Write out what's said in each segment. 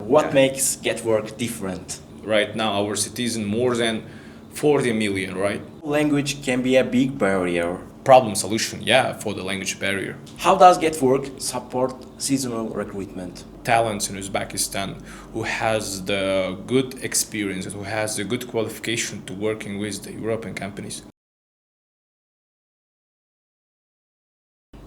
What makes Getwork different? Right now, our citizen more than 40 million, right? Language can be a big barrier. Problem solution, yeah, for the language barrier. How does Getwork support seasonal recruitment? Talents in Uzbekistan who has the good experience, who has the good qualification to working with the European companies.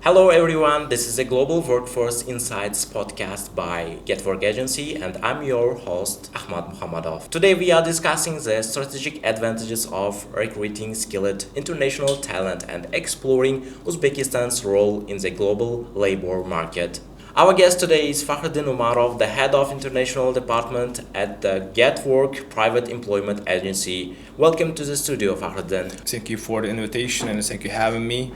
Hello everyone, this is a Global Workforce Insights podcast by Getwork Agency and I'm your host Ahmad Muhammadov. Today we are discussing the strategic advantages of recruiting skilled international talent and exploring Uzbekistan's role in the global labor market. Our guest today is Fakhruddin Umarov, the head of international department at the Getwork private employment agency. Welcome to the studio, Fakhruddin. Thank you for the invitation and thank you for having me.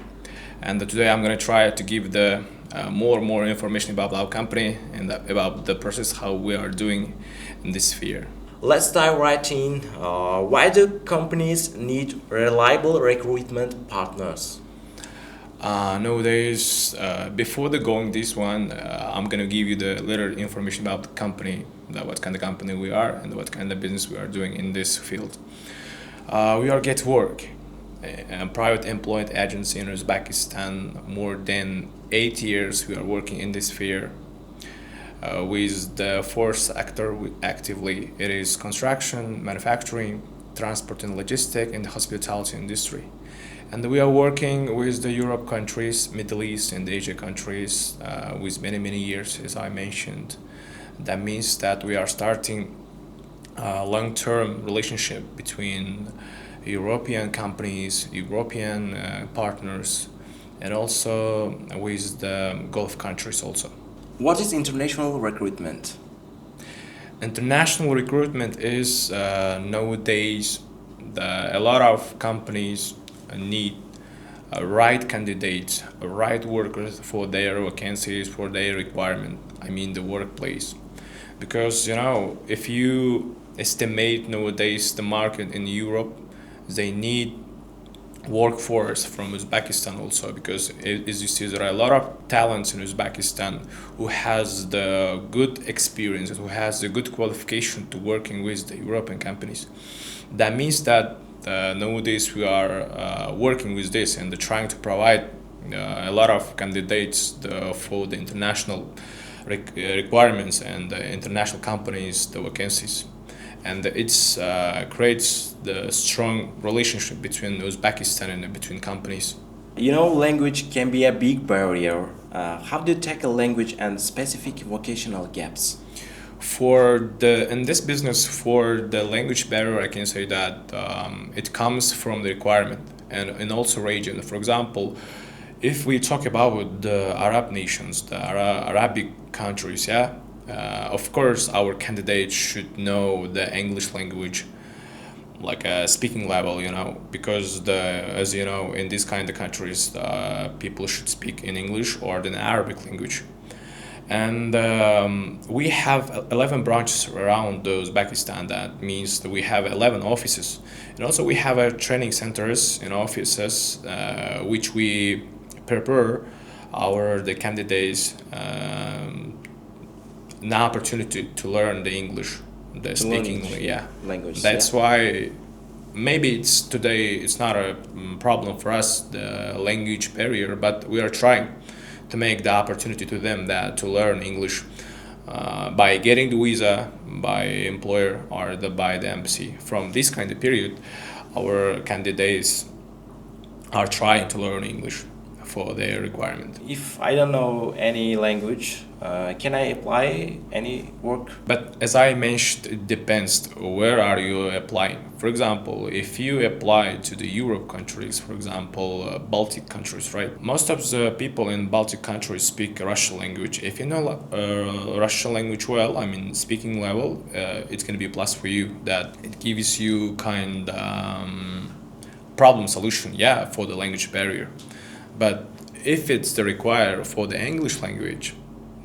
And today I'm going to try to give the more information about our company and about the process how we are doing in this sphere. Let's dive right in. Why do companies need reliable recruitment partners? Nowadays, before going this one, I'm going to give you the little information about the company, what kind of company we are and what kind of business we are doing in this field. We are Getwork, a private employment agency in Uzbekistan. More than 8 years we are working in this sphere with the four sector actively. It is construction, manufacturing, transport and logistics, and the hospitality industry. And we are working with the Europe countries, Middle East and Asia countries with many years, as I mentioned. That means that we are starting a long-term relationship between European companies, European partners, and also with the Gulf countries also. What is international recruitment? International recruitment is nowadays a lot of companies need a right candidates, a right workers for their vacancies, for their requirement. I mean the workplace. Because if you estimate nowadays the market in Europe, they need workforce from Uzbekistan also, because as you see there are a lot of talents in Uzbekistan who has the good experience, who has the good qualification to working with the European companies. That means that nowadays we are working with this and trying to provide a lot of candidates for the international requirements and the international companies, the vacancies. And it creates the strong relationship between Uzbekistan and between companies. Language can be a big barrier. How do you tackle language and specific vocational gaps? In this business, for the language barrier, I can say that it comes from the requirement and also region. For example, if we talk about the Arab nations, the Arabic countries, of course, our candidates should know the English language, like a speaking level, because as you know, in these kind of countries, people should speak in English or in Arabic language. And we have 11 branches around Uzbekistan. That means that we have 11 offices. And also we have training centers and offices which we prepare the candidates an opportunity to learn the English, the speaking language. That's why maybe today it's not a problem for us, the language barrier, but we are trying to make the opportunity to them to learn English by getting the visa by employer or by the embassy. From this kind of period, our candidates are trying to learn English for their requirement. If I don't know any language, can I apply any work? But as I mentioned, it depends where are you applying. For example, if you apply to the Europe countries, for example, Baltic countries, right? Most of the people in Baltic countries speak Russian language. If you know Russian language well, I mean speaking level, it's going to be a plus for you. That it gives you kind problem solution, for the language barrier. But if it's the required for the English language,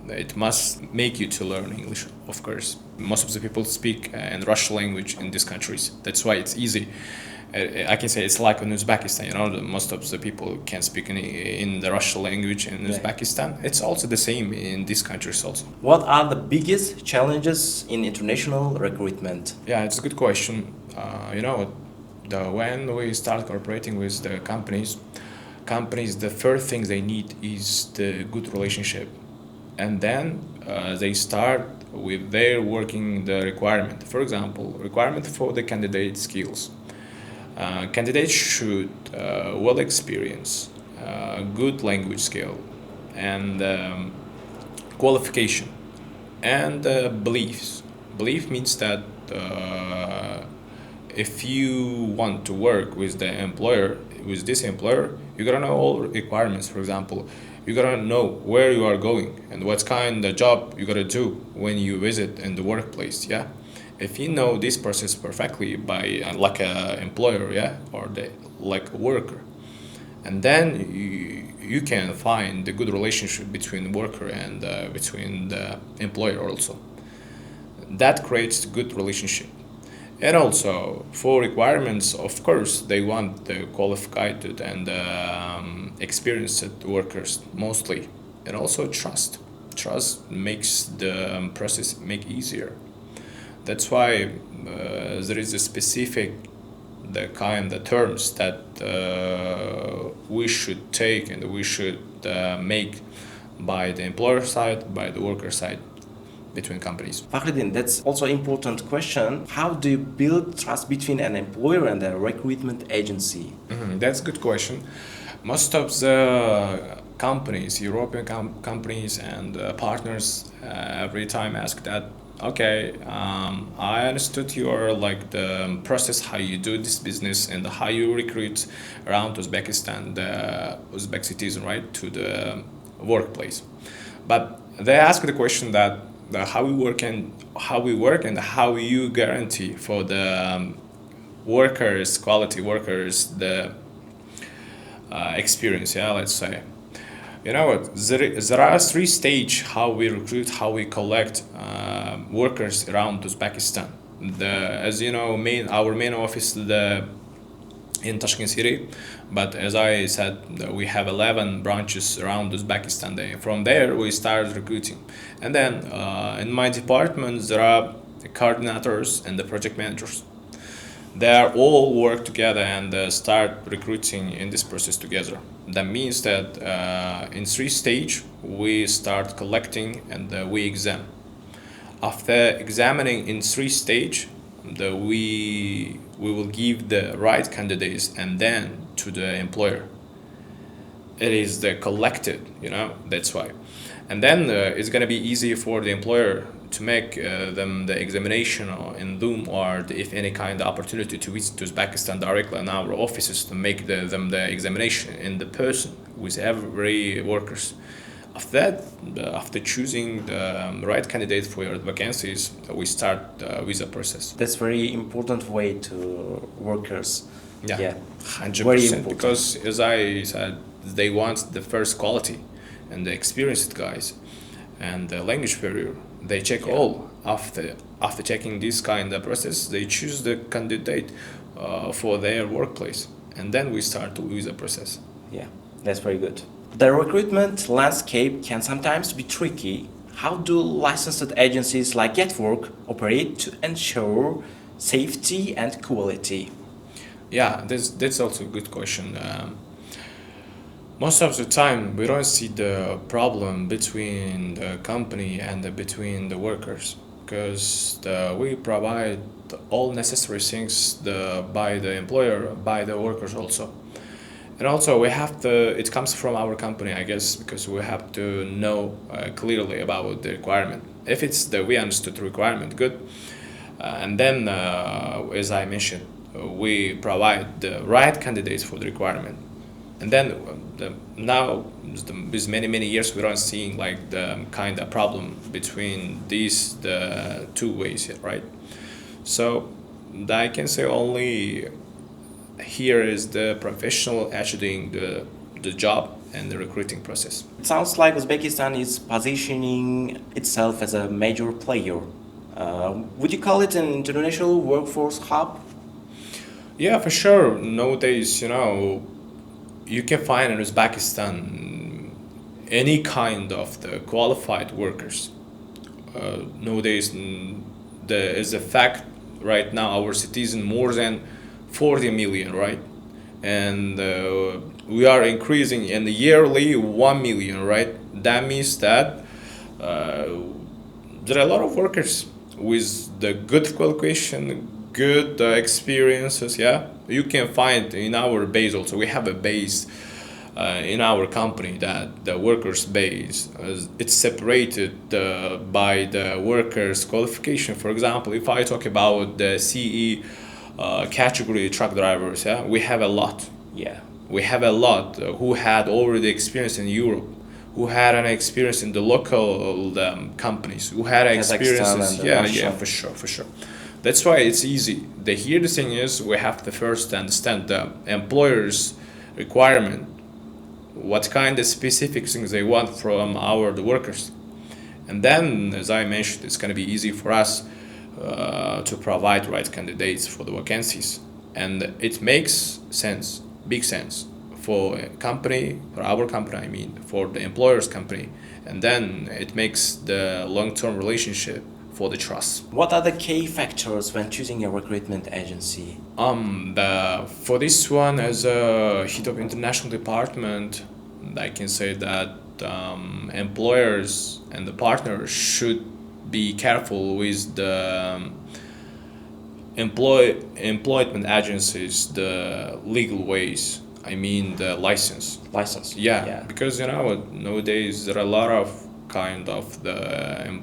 it must make you to learn English, of course. Most of the people speak in Russian language in these countries. That's why it's easy. I can say it's like in Uzbekistan. Most of the people can speak in the Russian language in Uzbekistan. It's also the same in these countries also. What are the biggest challenges in international recruitment? Yeah, it's a good question. When we start cooperating with the companies, the first thing they need is the good relationship, and then they start with their working the requirement. For example, requirement for the candidate skills. Candidates should well experience, good language skill, and qualification, and beliefs. Belief means that if you want to work with this employer, you gotta know all requirements. For example, you gotta know where you are going and what kind of job you gotta do when you visit in the workplace. Yeah, if you know this process perfectly by like a employer, yeah, or like a worker, and then you can find a good relationship between worker and between the employer also. That creates a good relationship. And also for requirements, of course, they want the qualified and experienced workers mostly, and also trust. Trust makes the process make easier. That's why there is a specific the terms that we should take and we should make by the employer side, by the worker side, between companies. Fakhreddin, that's also an important question. How do you build trust between an employer and a recruitment agency? That's a good question. Most of the companies, European companies and partners, every time ask that. Okay, I understood your like the process how you do this business and how you recruit around Uzbekistan, the Uzbek citizen, right, to the workplace. But they ask the question that how we work and how you guarantee for the workers, quality workers, the experience. Yeah, let's say. You know what? There are three stages how we recruit, how we collect workers around Uzbekistan. As you know, our main office in Tashkent City, but as I said, we have 11 branches around Uzbekistan. From there, we start recruiting, and then in my department there are the coordinators and the project managers. They are all work together and start recruiting in this process together. That means that in three stage we start collecting and we examine. After examining in three stage, we will give the right candidates and then to the employer. It is the collected, that's why. And then it's gonna be easy for the employer to make them the examination in Zoom or if any kind of opportunity to visit Uzbekistan directly in our offices to make them the examination in the person with every workers. After that, after choosing the right candidate for your vacancies, we start the visa process. That's very important way to workers. Yeah, 100%. Very important. Because as I said, they want the first quality and the experienced guys and the language barrier. They check all. After checking this kind of process, they choose the candidate for their workplace, and then we start the visa process. Yeah, that's very good. The recruitment landscape can sometimes be tricky. How do licensed agencies like Getwork operate to ensure safety and quality? Yeah, that's also a good question. Most of the time, we don't see the problem between the company and between the workers because we provide all necessary things by the employer, by the workers also. And also we have to, it comes from our company, I guess, because we have to know clearly about the requirement. If it's we understood the requirement, good. And then, as I mentioned, we provide the right candidates for the requirement. And then with many years, we don't seeing like the kind of problem between the two ways, right? So I can say only here is the professional actually doing the job and the recruiting process. It sounds like Uzbekistan is positioning itself as a major player. Would you call it an international workforce hub? Yeah, for sure. Nowadays, you can find in Uzbekistan any kind of the qualified workers. Nowadays, there is a fact right now our citizen more than 40 million, right? And we are increasing in the yearly 1 million, right? That means that uh, there are a lot of workers with the good qualification, good experiences. Yeah, you can find in our base also. We have a base in our company that the workers base it's separated by the workers qualification. For example, if I talk about the CE category truck drivers, yeah, we have a lot. Yeah. We have a lot who had already experience in Europe, who had an experience in the local companies, who had experiences. and Yeah, Russia. yeah, for sure, for sure. That's why it's easy. The thing is, we have to first understand the employer's requirement, what kind of specific things they want from the workers, and then, as I mentioned, it's going to be easy for us to provide right candidates for the vacancies, and it makes sense, big sense, for a company, for our company, I mean, for the employer's company, and then it makes the long-term relationship for the trust. What are the key factors when choosing a recruitment agency? For this one, as a head of international department, I can say that employers and the partners should be careful with the employment agencies, the legal ways. I mean the license. License. Yeah, because nowadays there are a lot of kind of the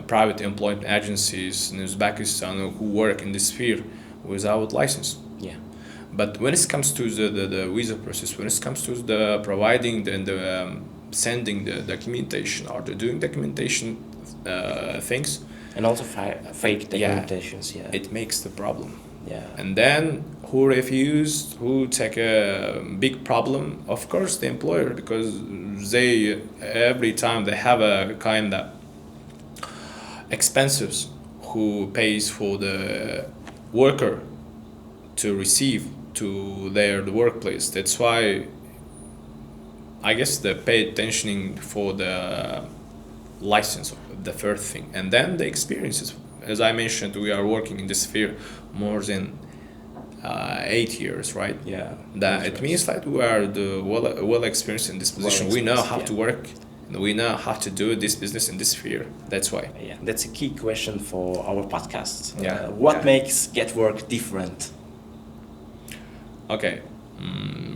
private employment agencies in Uzbekistan who work in this sphere without license. Yeah. But when it comes to the visa process, when it comes to the providing the sending the documentation or the doing documentation things, And also fake Yeah. documentations. Yeah. it makes the problem. Yeah. And then who refused, who take a big problem? Of course, the employer, because they every time they have a kind of expenses who pays for the worker to receive to the workplace. That's why I guess they pay attention for the license, the first thing, and then the experiences. As I mentioned, we are working in this sphere more than 8 years, right? Yeah. That it means that we are the well experienced in this position. We know how to work. And we know how to do this business in this sphere. That's why. Yeah, that's a key question for our podcast. Yeah. What Yeah. makes Getwork different? Okay,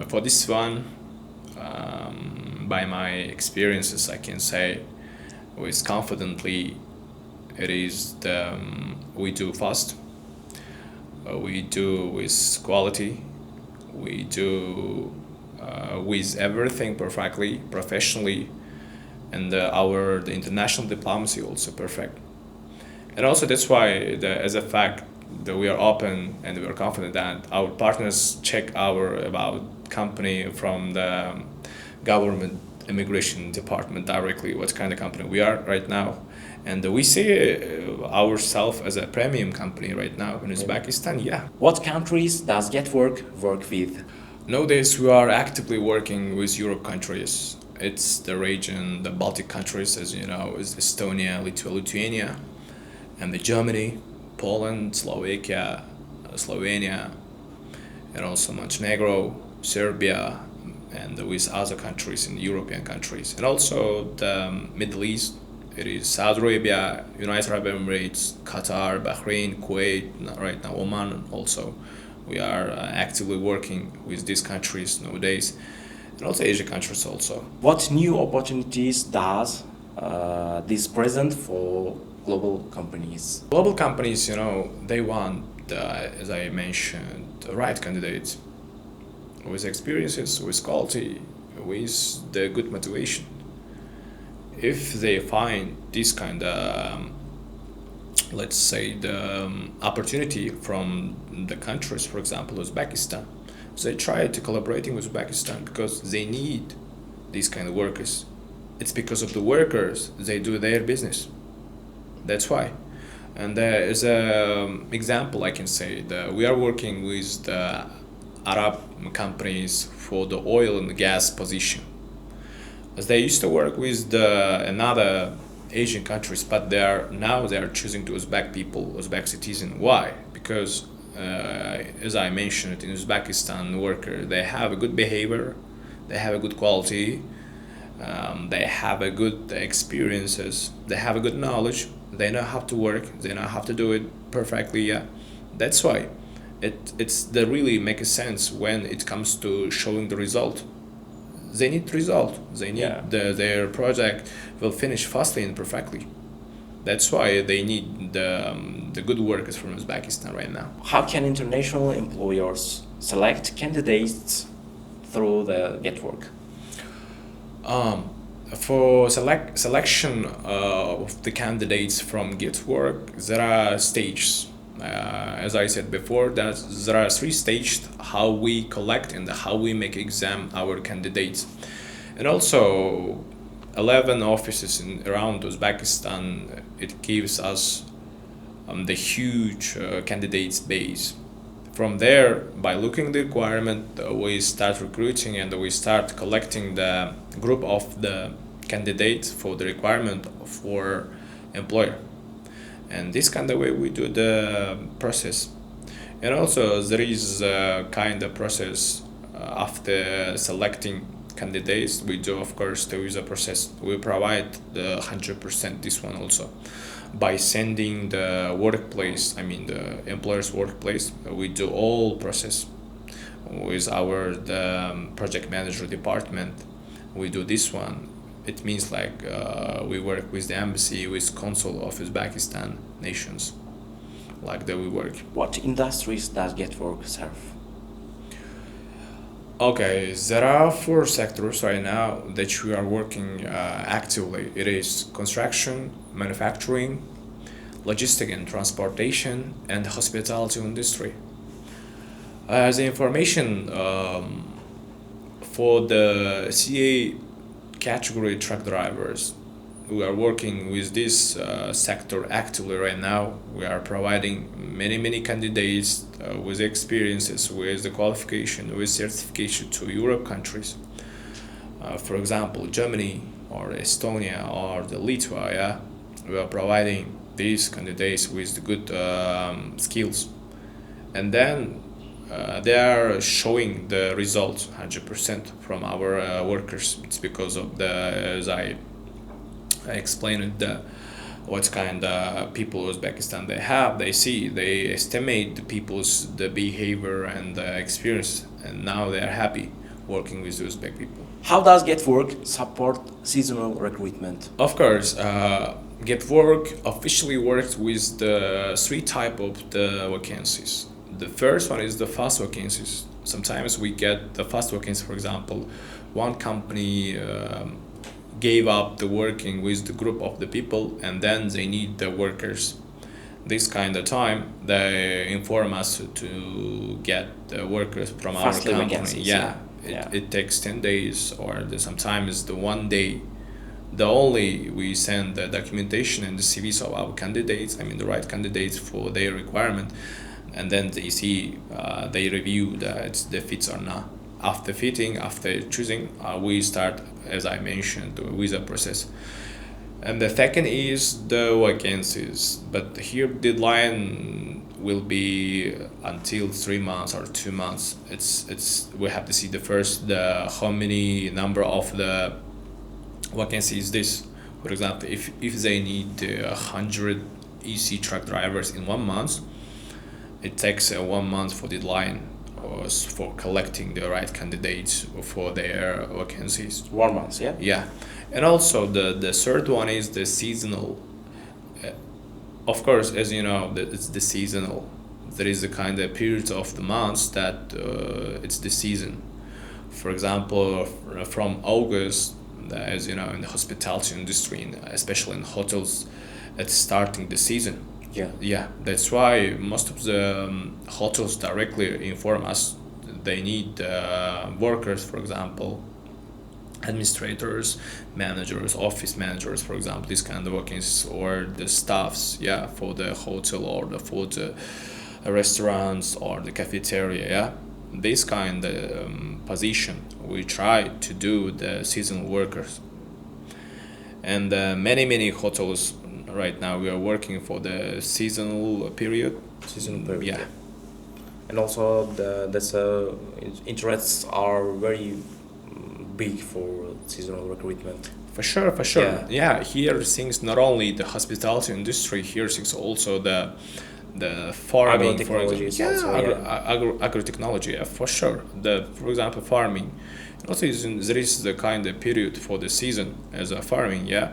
for this one, by my experiences, I can say with confidently, it is we do fast, we do with quality, we do with everything perfectly, professionally, and the international diplomacy also perfect. And also that's why as a fact that we are open and we are confident that our partners check our about company from the government immigration department directly what kind of company we are right now, and we see ourselves as a premium company right now in Uzbekistan. Yeah. What countries does Getwork work with? Nowadays we are actively working with Europe countries. It's the region, the Baltic countries, as you know, is Estonia, Lithuania, and the Germany, Poland, Slovakia, Slovenia, and also Montenegro, Serbia, and with other countries in European countries, and also the Middle East. It is Saudi Arabia, United Arab Emirates, Qatar, Bahrain, Kuwait, right now Oman also. We are actively working with these countries nowadays, and also Asia countries also. What new opportunities does this present for global companies? Global companies, they want, as I mentioned, the right candidates with experiences, with quality, with the good motivation. If they find this kind of, let's say, the opportunity from the countries, for example, Uzbekistan, so they try to collaborating with Uzbekistan because they need these kind of workers. It's because of the workers they do their business. That's why. And as an example, I can say that we are working with the Arab companies for the oil and gas position. As they used to work with another Asian countries, but they are choosing the Uzbek people, Uzbek citizen. Why? Because as I mentioned, in Uzbekistan, worker they have a good behavior, they have a good quality, they have a good experiences, they have a good knowledge, they know how to work, they know how to do it perfectly. Yeah, that's why it's they really make a sense when it comes to showing the result. They need result. They need Yeah. their project will finish fastly and perfectly. That's why they need the good workers from Uzbekistan right now. How can international employers select candidates through the Getwork? For selection of the candidates from Getwork, there are stages. As I said before, that there are three stages how we collect and how we make exam our candidates, and also 11 offices around Uzbekistan. It gives us the huge candidates base. From there, by looking the requirement, we start recruiting and we start collecting the group of the candidates for the requirement for employer. And this kind of way we do the process. And also there is a kind of process after selecting candidates. We do of course there is a process. We provide the 100% this one also by sending the workplace, I mean the employer's workplace. We do all process with our project manager department. We do this one. It means like we work with the embassy, with consul of Uzbekistan nations, like that we work. What industries does Getwork serve? Okay, there are four sectors right now that we are working actively. It is construction, manufacturing, logistic and transportation, and hospitality industry. As information for the CA category truck drivers, we are working with this sector actively right now. We are providing many candidates with experiences, with the qualification, with certification to Europe countries. For example, Germany or Estonia or the Lithuania. Yeah? We are providing these candidates with the good skills, and then they are showing the results 100% from our workers. It's because of as I explained what kind of people Uzbekistan they have. They see, they estimate the people's the behavior and the experience, and now they are happy working with Uzbek people. How does Getwork support seasonal recruitment? Of course, Getwork officially works with the three type of the vacancies. The first one is the fast vacancies. Sometimes we get the fast vacancies. For example, one company gave up the working with the group of the people, and then they need the workers. This kind of time, they inform us to get the workers from Fastly our company. vacancies, Yeah, yeah. it takes 10 days or sometimes the 1 day. The only we send the documentation and the CVs of our candidates, I mean the right candidates for their requirement, and then they see, they review that the fits or not. After fitting, after choosing, we start, as I mentioned, the visa process. And the second is the vacancies, but here deadline will be until 3 months or 2 months. It's we have to see the first how many number of the vacancies this. For example, if they need 100 EC truck drivers in 1 month, it takes 1 month for deadline for collecting the right candidates for their vacancies. 1 month, yeah? Yeah, and also the third one is the seasonal. Of course, as you know, it's the seasonal. There is a kind of period of the months that it's the season. For example, from August, as you know, in the hospitality industry, especially in hotels, it's starting the season. Yeah. Yeah, that's why most of the hotels directly inform us they need workers, for example, administrators, managers, office managers, for example, these kind of vacancies, or the staffs, yeah, for the hotel or the food restaurants or the cafeteria, yeah. This kind of position we try to do the seasonal workers. And many hotels right now we are working for the seasonal period. Season period. Yeah. And also interests are very big for seasonal recruitment. For sure, for sure. Yeah. Yeah, here things not only the hospitality industry, here things also the farming, for Agrotechnology example. is Yeah, also, agrotechnology, yeah, for sure. For example, farming. Also, there is the kind of period for the season as a farming, yeah.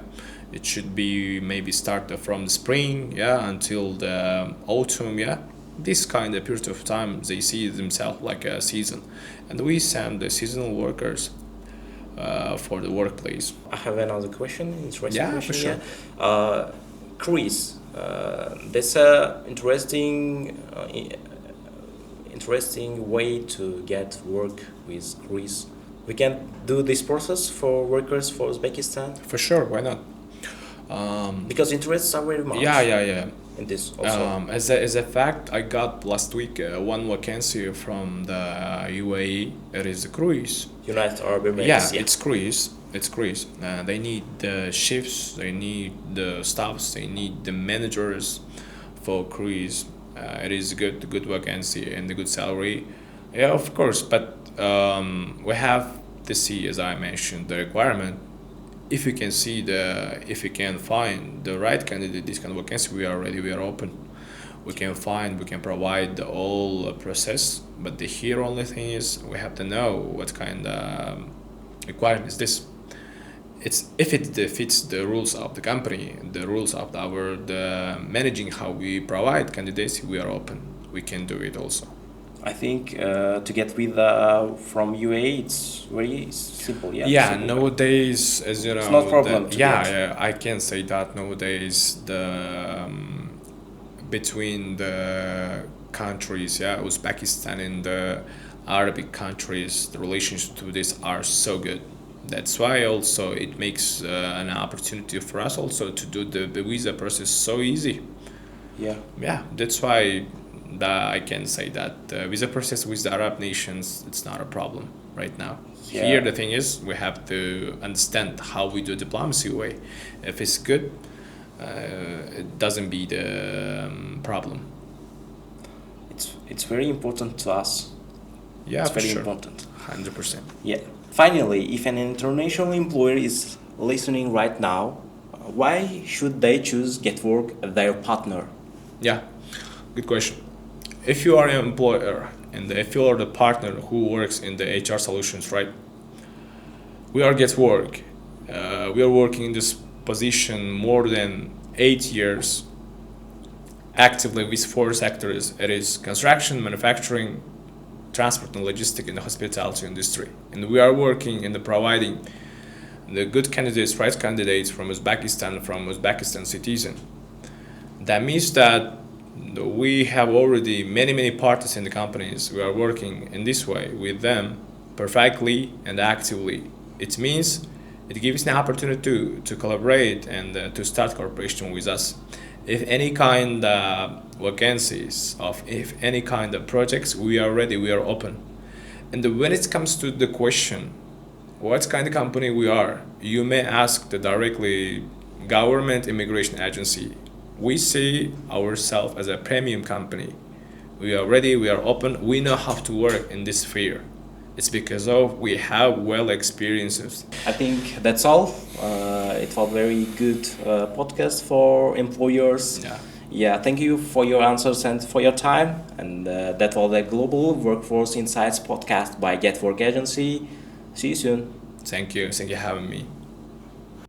It should be maybe start from the spring, yeah, until the autumn, yeah. This kind of period of time, they see themselves like a season. And we send the seasonal workers for the workplace. I have another question. Interesting Yeah, question. for sure. Yeah. Cruise. That's a interesting way to get work with cruise. We can do this process for workers for Uzbekistan For sure, why not? because interests are very much Yeah. in this also. As a fact, I got last week one vacancy from the UAE. It is a cruise. United Arab Emirates. Yeah, it's cruise. It's cruise. They need the shifts. They need the staffs. They need the managers for cruise. It is a good vacancy and a good salary. Yeah, of course. But we have to see, as I mentioned, the requirement. If you can find the right candidate, this kind of vacancy, we are ready. We are open. We can provide the whole process. But the here only thing is we have to know what kind of requirement is this. It's if it fits the rules of the company, the rules of the managing how we provide candidates, we are open. We can do it also. I think to get with from UAE, it's very simple. Yeah. Yeah, simple. nowadays, as you know, It's not problem to get. yeah, I can say that nowadays between the countries, yeah, Uzbekistan and the Arabic countries, the relations to this are so good. That's why also it makes an opportunity for us also to do the visa process so easy. Yeah. Yeah, that's why I can say that the visa process with the Arab nations, it's not a problem right now. Yeah. Here the thing is we have to understand how we do diplomacy way. If it's good, it doesn't be the problem. It's very important to us. Yeah, It's for very sure. important. 100%. Yeah. Finally, if an international employer is listening right now, why should they choose Getwork as their partner? Yeah, good question. If you are an employer and if you are the partner who works in the HR solutions, right? We are Getwork. We are working in this position more than 8 years actively with 4 sectors. It is construction, manufacturing, transport and logistics in the hospitality industry. And we are working in the providing the good candidates, right candidates from Uzbekistan citizen. That means that we have already many parties in the companies. We are working in this way with them perfectly and actively. It means it gives an opportunity to collaborate and to start cooperation with us. If any kind of vacancies, if any kind of projects, we are ready, we are open. And when it comes to the question, what kind of company we are, you may ask the directly government immigration agency. We see ourselves as a premium company. We are ready, we are open, we know how to work in this sphere. It's because of we have well experiences. I think that's all. It was very good podcast for employers. Yeah. Yeah, thank you for your answers and for your time. And that was the Global Workforce Insights podcast by Getwork Agency. See you soon. Thank you for having me.